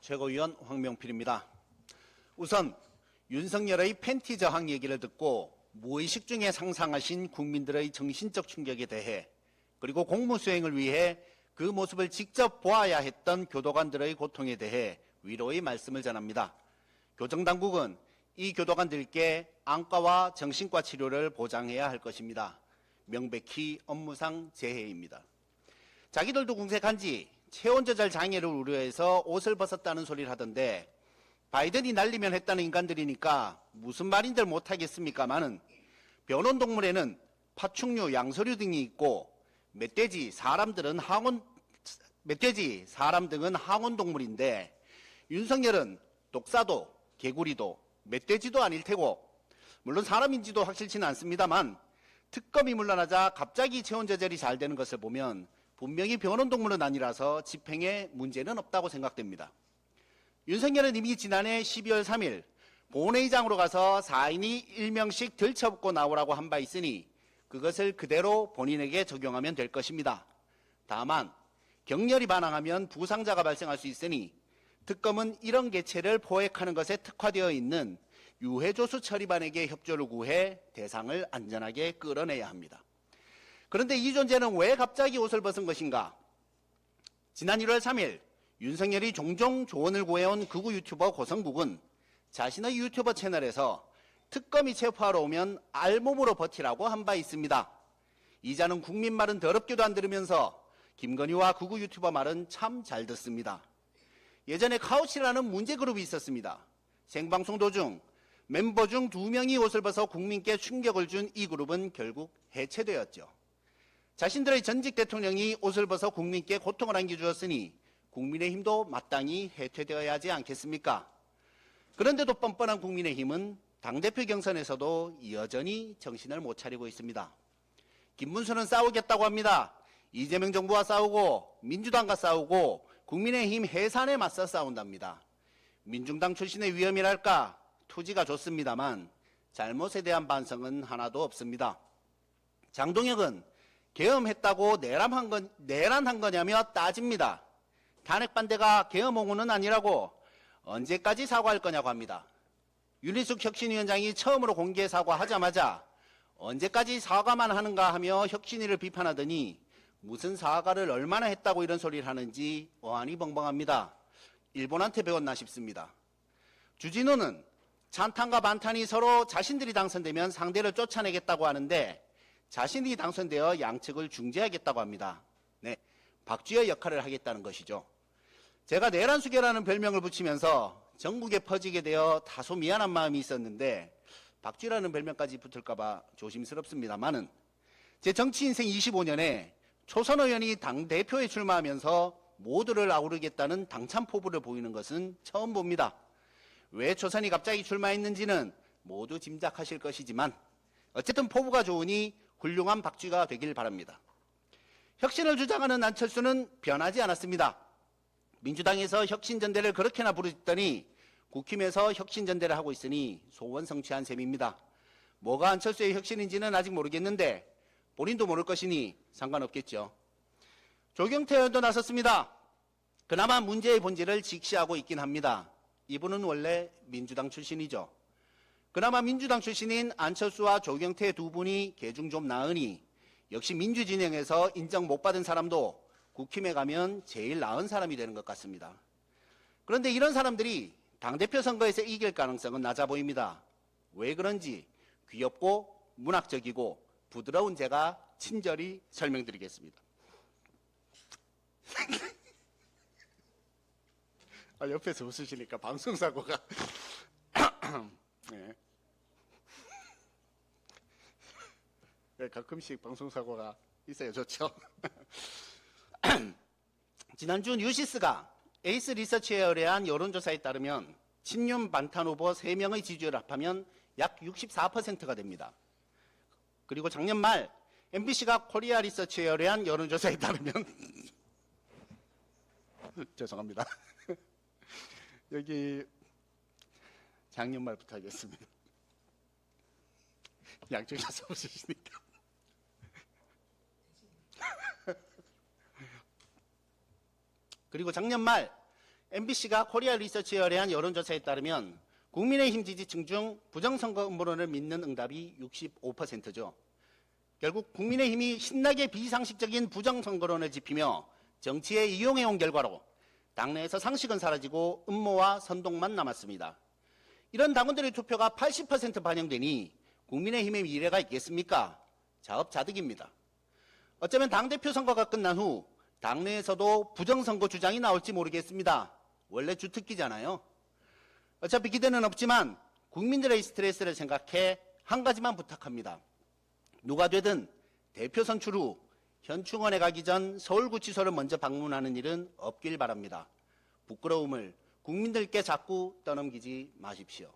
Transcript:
최고위원 황명필입니다. 우선 윤석열의 팬티 저항 얘기를 듣고 무의식 중에 상상하신 국민들의 정신적 충격에 대해, 그리고 공무 수행을 위해 그 모습을 직접 보아야 했던 교도관들의 고통에 대해 위로의 말씀을 전합니다. 교정당국은 이 교도관들께 안과와 정신과 치료를 보장해야 할 것입니다. 명백히 업무상 재해입니다. 자기들도 궁색한지 체온 조절 장애를 우려해서 옷을 벗었다는 소리를 하던데, 바이든이 날리면 했다는 인간들이니까 무슨 말인들 못하겠습니까마는, 변온동물에는 파충류, 양서류 등이 있고 멧돼지, 사람 등은 항온동물인데, 윤석열은 독사도, 개구리도, 멧돼지도 아닐 테고, 물론 사람인지도 확실치는 않습니다만, 특검이 물러나자 갑자기 체온 조절이 잘 되는 것을 보면 분명히 변온동물은 아니라서 집행에 문제는 없다고 생각됩니다. 윤석열은 이미 지난해 12월 3일 본회의장으로 가서 4인이 1명씩 들쳐업고 나오라고 한 바 있으니 그것을 그대로 본인에게 적용하면 될 것입니다. 다만 격렬히 반항하면 부상자가 발생할 수 있으니 특검은 이런 개체를 포획하는 것에 특화되어 있는 유해조수 처리반에게 협조를 구해 대상을 안전하게 끌어내야 합니다. 그런데 이 존재는 왜 갑자기 옷을 벗은 것인가? 지난 1월 3일 윤석열이 종종 조언을 구해온 극우 유튜버 고성국은 자신의 유튜버 채널에서 특검이 체포하러 오면 알몸으로 버티라고 한 바 있습니다. 이자는 국민 말은 더럽게도 안 들으면서 김건희와 극우 유튜버 말은 참 잘 듣습니다. 예전에 카우치라는 문제그룹이 있었습니다. 생방송 도중 멤버 중 2명이 옷을 벗어 국민께 충격을 준 이 그룹은 결국 해체되었죠. 자신들의 전직 대통령이 옷을 벗어 국민께 고통을 안겨주었으니 국민의힘도 마땅히 해체되어야 하지 않겠습니까? 그런데도 뻔뻔한 국민의힘은 당대표 경선에서도 여전히 정신을 못 차리고 있습니다. 김문수는 싸우겠다고 합니다. 이재명 정부와 싸우고 민주당과 싸우고 국민의힘 해산에 맞서 싸운답니다. 민중당 출신의 위험이랄까 투지가 좋습니다만 잘못에 대한 반성은 하나도 없습니다. 장동혁은 계엄했다고 내란한 거냐며 따집니다. 탄핵 반대가 계엄 옹호는 아니라고 언제까지 사과할 거냐고 합니다. 윤희숙 혁신위원장이 처음으로 공개 사과하자마자 언제까지 사과만 하는가 하며 혁신위를 비판하더니 무슨 사과를 얼마나 했다고 이런 소리를 하는지 어안이 벙벙합니다. 일본한테 배웠나 싶습니다. 주진우는 찬탄과 반탄이 서로 자신들이 당선되면 상대를 쫓아내겠다고 하는데 자신이 당선되어 양측을 중재하겠다고 합니다. 네, 박쥐의 역할을 하겠다는 것이죠. 제가 내란수계라는 별명을 붙이면서 전국에 퍼지게 되어 다소 미안한 마음이 있었는데 박쥐라는 별명까지 붙을까 봐 조심스럽습니다만은, 제 정치 인생 25년에 초선 의원이 당대표에 출마하면서 모두를 아우르겠다는 당찬 포부를 보이는 것은 처음 봅니다. 왜 초선이 갑자기 출마했는지는 모두 짐작하실 것이지만 어쨌든 포부가 좋으니 훌륭한 박쥐가 되길 바랍니다. 혁신을 주장하는 안철수는 변하지 않았습니다. 민주당에서 혁신전대를 그렇게나 부르짖더니 국힘에서 혁신전대를 하고 있으니 소원 성취한 셈입니다. 뭐가 안철수의 혁신인지는 아직 모르겠는데 본인도 모를 것이니 상관없겠죠. 조경태 의원도 나섰습니다. 그나마 문제의 본질을 직시하고 있긴 합니다. 이분은 원래 민주당 출신이죠. 그나마 민주당 출신인 안철수와 조경태 두 분이 계중 좀 나으니 역시 민주진영에서 인정 못 받은 사람도 국힘에 가면 제일 나은 사람이 되는 것 같습니다. 그런데 이런 사람들이 당대표 선거에서 이길 가능성은 낮아 보입니다. 왜 그런지 귀엽고 문학적이고 부드러운 제가 친절히 설명드리겠습니다. 옆에서 웃으시니까 방송사고가 네. 네, 가끔씩 방송사고가 있어요. 좋죠. 지난주 뉴시스가 에이스 리서치에 의뢰한 여론조사에 따르면 친윤 반탄 후보 3명의 지지율을 합하면 약 64%가 됩니다. 그리고 작년 말 MBC가 코리아 리서치에 의뢰한 여론조사에 따르면 죄송합니다. 여기 작년 말부터 하겠습니다. 양쪽 다 써보시니까. 그리고 작년 말 MBC가 코리아 리서치에 의뢰한 여론조사에 따르면 국민의힘 지지층 중 부정선거 음모론을 믿는 응답이 65%죠. 결국 국민의힘이 신나게 비상식적인 부정선거론을 짚히며 정치에 이용해온 결과로 당내에서 상식은 사라지고 음모와 선동만 남았습니다. 이런 당원들의 투표가 80% 반영되니 국민의힘의 미래가 있겠습니까? 자업자득입니다. 어쩌면 당대표 선거가 끝난 후 당내에서도 부정선거 주장이 나올지 모르겠습니다. 원래 주특기잖아요. 어차피 기대는 없지만 국민들의 스트레스를 생각해 한 가지만 부탁합니다. 누가 되든 대표 선출 후 현충원에 가기 전 서울구치소를 먼저 방문하는 일은 없길 바랍니다. 부끄러움을 국민들께 자꾸 떠넘기지 마십시오.